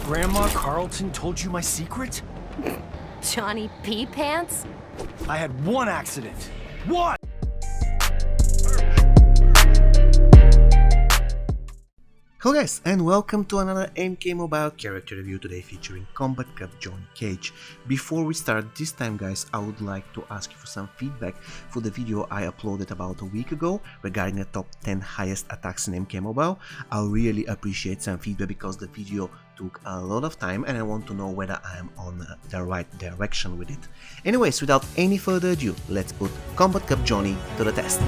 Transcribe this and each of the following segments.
Grandma Carlton told you my secret? Johnny Pee Pants? I had one accident. One! Hello guys, and welcome to another MK Mobile character review today featuring Kombat Kup Johnny Cage. Before we start this time guys, I would like to ask you for some feedback for the video I uploaded about a week ago regarding the top 10 highest attacks in MK Mobile. I really appreciate some feedback because the video took a lot of time and I want to know whether I am on the right direction with it. Anyways, without any further ado, let's put Kombat Kup Johnny to the test.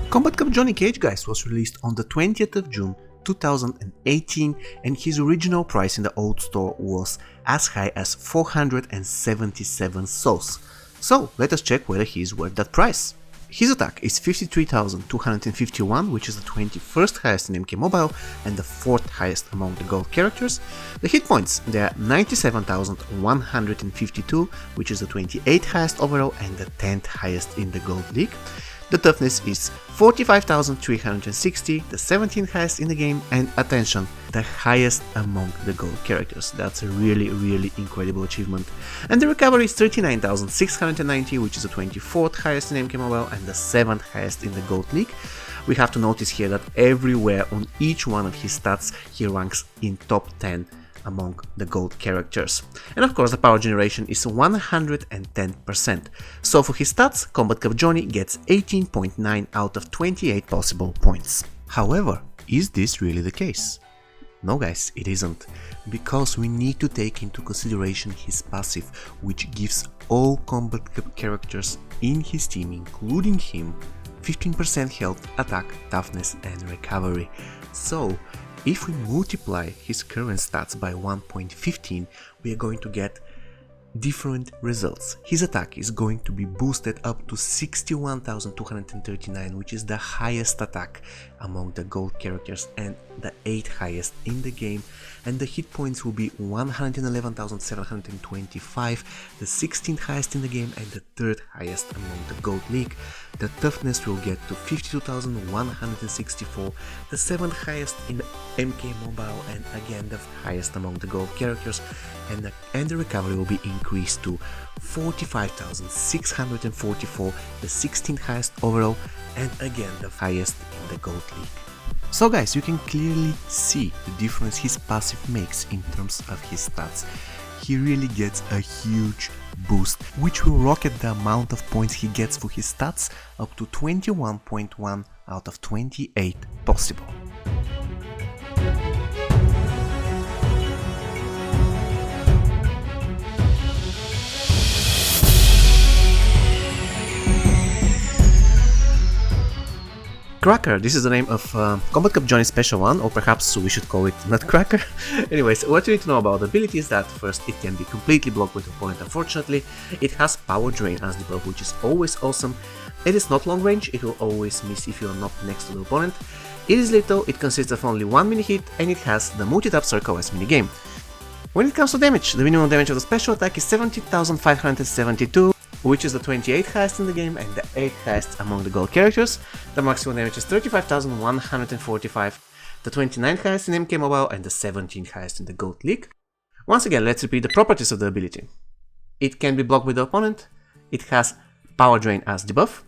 Kombat Kup Johnny Cage guys was released on the 20th of June 2018 and his original price in the old store was as high as 477 souls. So let us check whether he is worth that price. His attack is 53,251, which is the 21st highest in MK Mobile and the 4th highest among the gold characters. The hit points, they are 97,152, which is the 28th highest overall and the 10th highest in the gold league. The toughness is 45,360, the 17th highest in the game, and attention, the highest among the gold characters. That's a really incredible achievement. And the recovery is 39,690, which is the 24th highest in MK Mobile and the 7th highest in the gold league. We have to notice here that everywhere on each one of his stats he ranks in top 10 among the gold characters. And of course the power generation is 110%. So for his stats, Kombat Kup Johnny gets 18.9 out of 28 possible points. However, is this really the case? No guys, it isn't, because we need to take into consideration his passive, which gives all Kombat Kup characters in his team, including him, 15% health, attack, toughness and recovery. So if we multiply his current stats by 1.15, we are going to get different results. His attack is going to be boosted up to 61,239, which is the highest attack among the gold characters and the 8th highest in the game, and the hit points will be 111,725, the 16th highest in the game and the 3rd highest among the gold league. The toughness will get to 52,164, the 7th highest in MK Mobile and again the highest among the gold characters, and the recovery will be increased to 45,644, the 16th highest overall and again the highest in the gold league. So guys, you can clearly see the difference his passive makes in terms of his stats. He really gets a huge boost, which will rocket the amount of points he gets for his stats up to 21.1 out of 28 possible. Cracker, this is the name of Kombat Kup Johnny Special 1, or perhaps we should call it Nutcracker. Anyways, what you need to know about the ability is that first, it can be completely blocked with the opponent unfortunately. It has Power Drain as debuff, which is always awesome. It is not long range, it will always miss if you are not next to the opponent. It is lethal, it consists of only one mini hit, and it has the multi-tap circle as mini game. When it comes to damage, the minimum damage of the special attack is 17,572, which is the 28th highest in the game and the 8th highest among the gold characters. The maximum damage is 35,145, the 29th highest in MK Mobile and the 17th highest in the gold league. Once again, let's repeat the properties of the ability. It can be blocked with the opponent, it has Power Drain as debuff,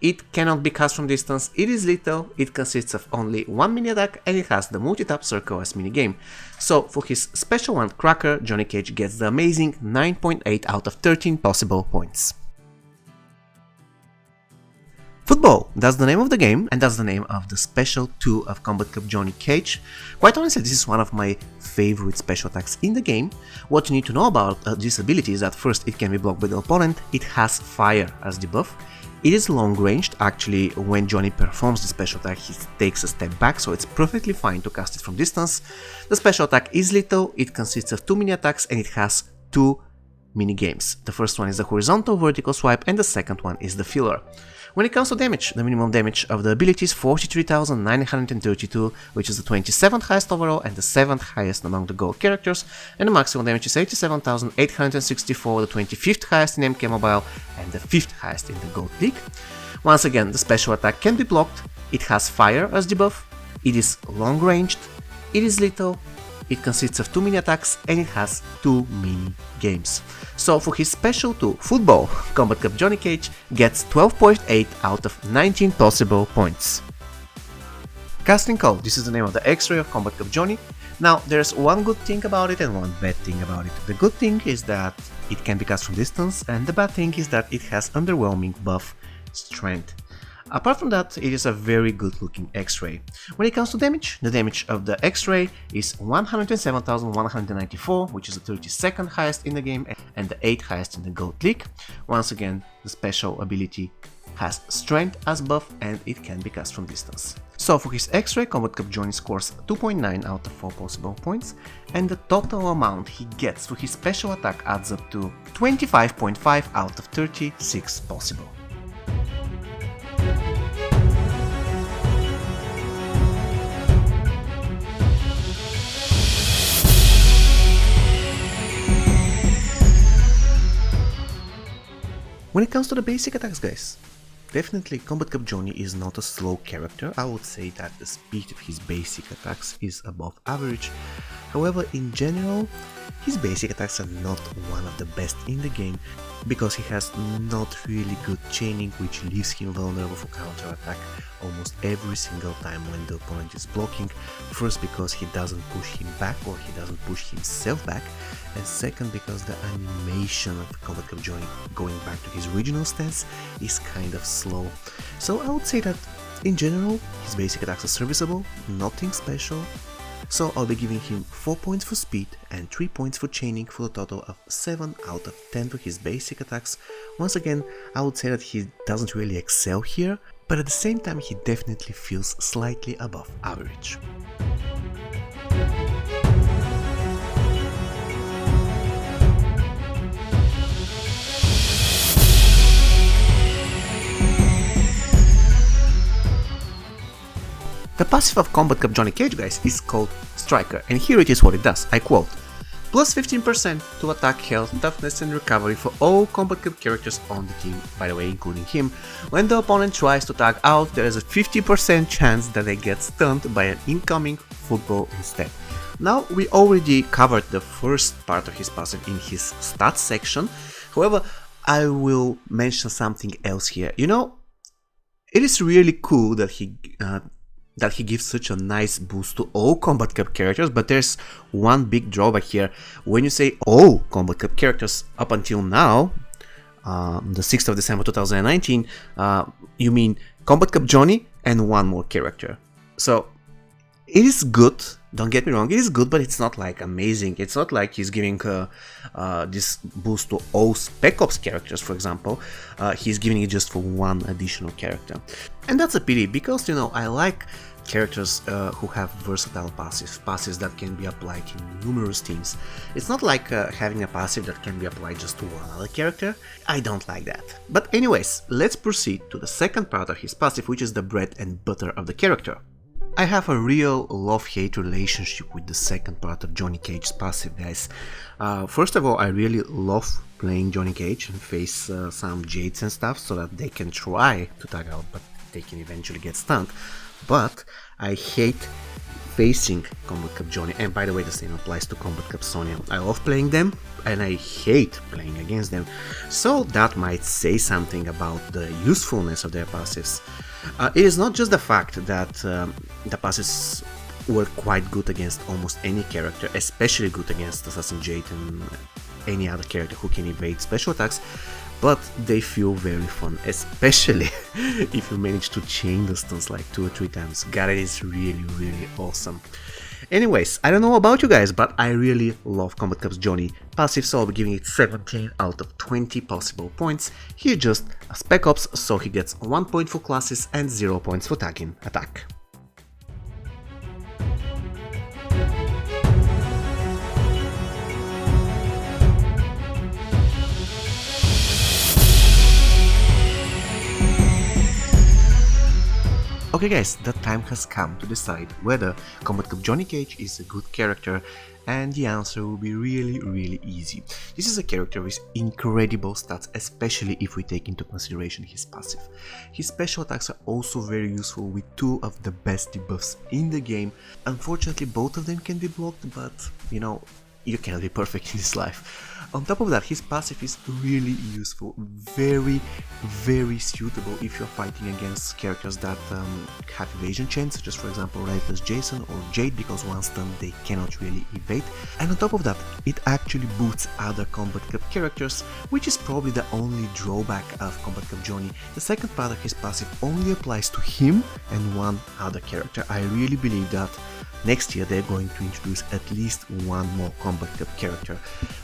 it cannot be cast from distance, it is lethal, it consists of only one mini attack and it has the multi-tap circle as mini game. So for his special one, Cracker, Johnny Cage gets the amazing 9.8 out of 13 possible points. Football, that's the name of the game and that's the name of the special 2 of Kombat Kup Johnny Cage. Quite honestly, this is one of my favorite special attacks in the game. What you need to know about this ability is that first, it can be blocked by the opponent, it has fire as debuff. It is long ranged, actually when Johnny performs the special attack he takes a step back, so it's perfectly fine to cast it from distance. The special attack is lethal, it consists of 2 mini attacks and it has 2 mini-games. The first one is the horizontal vertical swipe and the second one is the filler. When it comes to damage, the minimum damage of the ability is 43,932, which is the 27th highest overall and the 7th highest among the gold characters, and the maximum damage is 87,864, the 25th highest in MK Mobile and the 5th highest in the gold league. Once again, the special attack can be blocked, it has fire as debuff, it is long ranged, it is lethal, it consists of 2 mini attacks and it has 2 mini games. So for his special 2, Football, Kombat Kup Johnny Cage gets 12.8 out of 19 possible points. Casting Call, this is the name of the X-ray of Kombat Kup Johnny. Now there's one good thing about it and one bad thing about it. The good thing is that it can be cast from distance, and the bad thing is that it has underwhelming buff strength. Apart from that, it is a very good looking X-ray. When it comes to damage, the damage of the X-ray is 107,194, which is the 32nd highest in the game and the 8th highest in the gold league. Once again, the special ability has strength as buff and it can be cast from distance. So for his X-ray, Kombat Kup Johnny scores 2.9 out of 4 possible points, and the total amount he gets for his special attack adds up to 25.5 out of 36 possible. When it comes to the basic attacks, guys, definitely Kombat Kup Johnny is not a slow character. I would say that the speed of his basic attacks is above average. However, in general, his basic attacks are not one of the best in the game because he has not really good chaining, which leaves him vulnerable for counter-attack almost every single time when the opponent is blocking. First, because he doesn't push him back or he doesn't push himself back, and second, because the animation of Kombat Kup Johnny going back to his original stance is kind of slow. So I would say that in general his basic attacks are serviceable, nothing special. So I'll be giving him 4 points for speed and 3 points for chaining for a total of 7 out of 10 for his basic attacks. Once again, I would say that he doesn't really excel here, but at the same time he definitely feels slightly above average. The passive of Kombat Kup Johnny Cage, guys, is called Striker, and here it is what it does, I quote: plus 15% to attack, health, toughness and recovery for all Kombat Kup characters on the team, by the way including him. When the opponent tries to tag out, there is a 50% chance that they get stunned by an incoming football instead. Now, we already covered the first part of his passive in his stats section, however, I will mention something else here. You know, it is really cool that he gives such a nice boost to all Kombat Kup characters, but there's one big drawback here. When you say all Kombat Kup characters up until now, the 6th of December 2019, you mean Kombat Kup Johnny and one more character. So it is good, don't get me wrong, it is good, but it's not like amazing. It's not like he's giving this boost to all Spec Ops characters, for example. He's giving it just for one additional character. And that's a pity, because, you know, I like characters who have versatile passives that can be applied in numerous teams. It's not like having a passive that can be applied just to one other character. I don't like that. But anyways, let's proceed to the second part of his passive, which is the bread and butter of the character. I have a real love-hate relationship with the second part of Johnny Cage's passive, guys. First of all, I really love playing Johnny Cage and face some Jades and stuff so that they can try to tag out, but they can eventually get stunned. But I hate facing Kombat Kup Johnny, and by the way, the same applies to Kombat Kup Sonya. I love playing them, and I hate playing against them. So that might say something about the usefulness of their passives. It is not just the fact that the passives were quite good against almost any character, especially good against Assassin Jade and any other character who can evade special attacks, but they feel very fun, especially if you manage to chain the stuns like 2 or 3 times. God, it is really, really awesome. Anyways, I don't know about you guys, but I really love Kombat Kup's Johnny passive, so I'll be giving it 17 out of 20 possible points. Here just a Spec Ops, so he gets 1 point for classes and 0 points for tagging attack. Okay guys, the time has come to decide whether Kombat Kup Johnny Cage is a good character, and the answer will be really easy. This is a character with incredible stats, especially if we take into consideration his passive. His special attacks are also very useful with two of the best debuffs in the game. Unfortunately, both of them can be blocked, but you know, you cannot be perfect in this life. On top of that, his passive is really useful, very suitable if you're fighting against characters that have evasion chains, such as for example Relentless Jason or Jade, because one stun they cannot really evade. And on top of that, it actually boosts other Kombat Kup characters, which is probably the only drawback of Kombat Kup Johnny. The second part of his passive only applies to him and one other character. I really believe that next year they're going to introduce at least one more Kombat Kup character.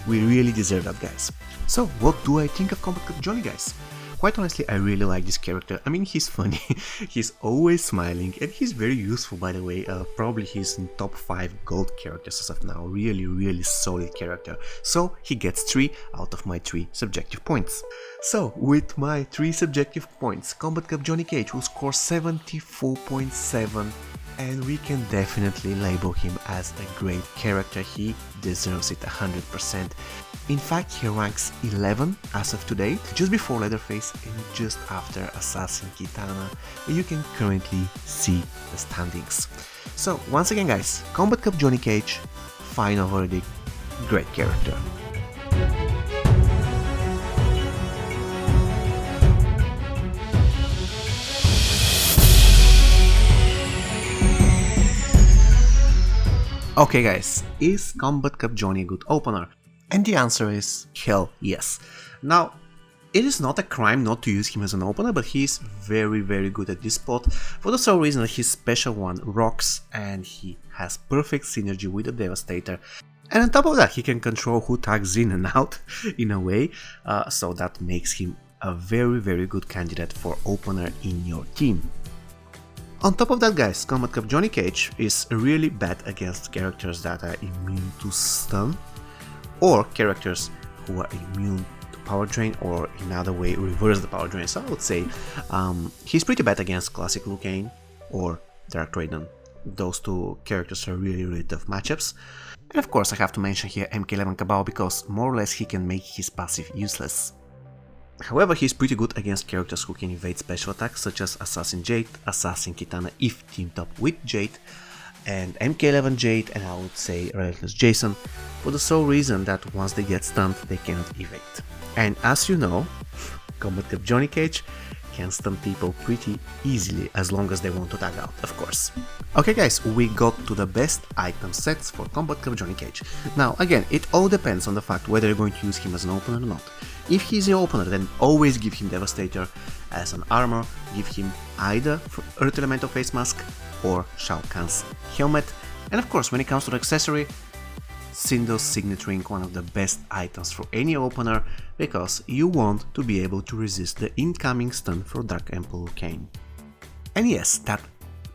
We really deserve that, guys. So what do I think of Kombat Kup Johnny, guys? Quite honestly, I really like this character. I mean, he's funny, he's always smiling, and he's very useful, by the way. Probably he's in top 5 gold characters as of now. Really solid character. So he gets 3 out of my 3 subjective points. So with my 3 subjective points, Kombat Kup Johnny Cage will score 74.7, and we can definitely label him as a great character. He deserves it 100%. In fact, he ranks 11 as of today, just before Leatherface and just after Assassin Kitana. You can currently see the standings. So once again, guys, Kombat Kup Johnny Cage, final verdict, great character. Okay guys, is Kombat Kup Johnny a good opener? And the answer is hell yes. Now, it is not a crime not to use him as an opener, but he is very good at this spot for the sole reason that his special one rocks and he has perfect synergy with the Devastator. And on top of that, he can control who tags in and out in a way, so that makes him a very good candidate for opener in your team. On top of that, guys, Kombat Kup Johnny Cage is really bad against characters that are immune to stun, or characters who are immune to power drain, or in another way reverse the power drain. So I would say he's pretty bad against classic Liu Kang or Dark Raiden. Those two characters are really tough matchups. And of course I have to mention here MK11 Cabal, because more or less he can make his passive useless. However, he's pretty good against characters who can evade special attacks, such as Assassin Jade, Assassin Kitana if teamed up with Jade, and MK11 Jade, and I would say Relentless Jason, for the sole reason that once they get stunned, they cannot evade. And as you know, Kombat Kup Johnny Cage can stun people pretty easily, as long as they want to tag out, of course. Okay guys, we got to the best item sets for Kombat Kup Johnny Cage. Now again, it all depends on the fact whether you're going to use him as an opener or not. If he's your opener, then always give him Devastator as an armor, give him either Earth Elemental Face Mask or Shao Kahn's helmet, and of course when it comes to the accessory, Sindel's Signet Ring, one of the best items for any opener, because you want to be able to resist the incoming stun for Dark Emperor Kane. And yes, that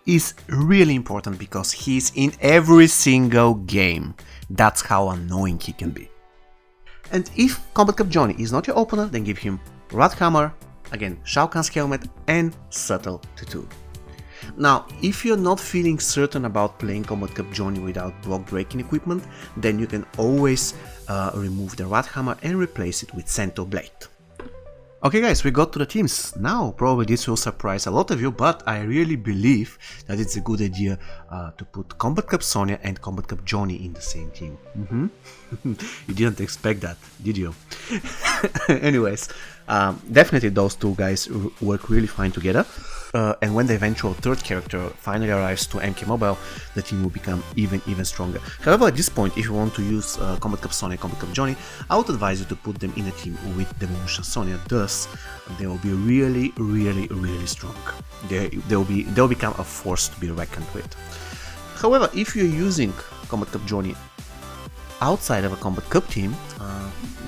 is really important because he's in every single game. That's how annoying he can be. And if Kombat Kup Johnny is not your opener, then give him Rat Hammer, again Shao Kahn's helmet, and Subtle Tattoo. Now, if you're not feeling certain about playing Kombat Kup Johnny without block breaking equipment, then you can always remove the Rat Hammer and replace it with Cento Blade. Okay guys, we got to the teams. Now, probably this will surprise a lot of you, but I really believe that it's a good idea to put Kombat Kup Sonya and Kombat Kup Johnny in the same team. You didn't expect that, did you? Anyways, definitely those two guys work really fine together. And when the eventual third character finally arrives to MK Mobile, the team will become even stronger. However, at this point, if you want to use Kombat Kup Sonya and Kombat Kup Johnny, I would advise you to put them in a team with Demolition Sonya. Thus, they will be really strong. They'll become a force to be reckoned with. However, if you're using Kombat Kup Johnny outside of a Kombat Kup team,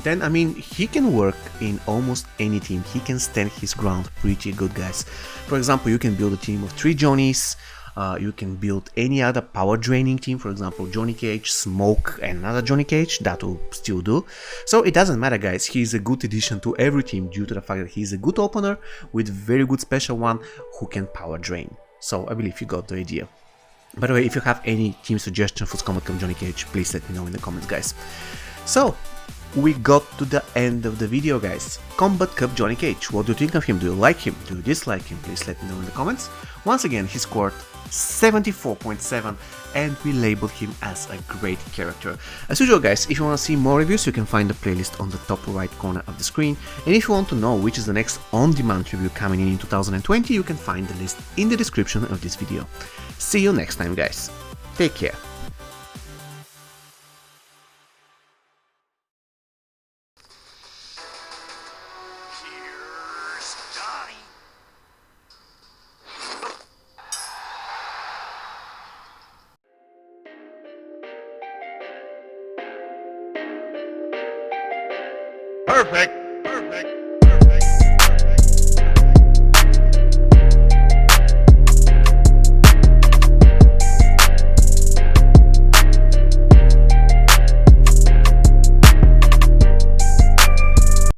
then I mean, he can work in almost any team. He can stand his ground pretty good, guys. For example, you can build a team of 3 Johnnies, you can build any other power draining team, for example Johnny Cage, Smoke, and another Johnny Cage, that will still do. So it doesn't matter, guys, he's a good addition to every team due to the fact that he's a good opener with very good special one who can power drain. So I believe you got the idea. By the way, if you have any team suggestion for Kombat Kup Johnny Cage, please let me know in the comments, guys. So, we got to the end of the video, guys. Kombat Kup Johnny Cage, what do you think of him? Do you like him? Do you dislike him? Please let me know in the comments. Once again, he scored 74.7 and we labeled him as a great character. As usual, guys, if you want to see more reviews, you can find the playlist on the top right corner of the screen. And if you want to know which is the next on-demand review coming in 2020, you can find the list in the description of this video. See you next time, guys. Take care. Here's Johnny. Perfect.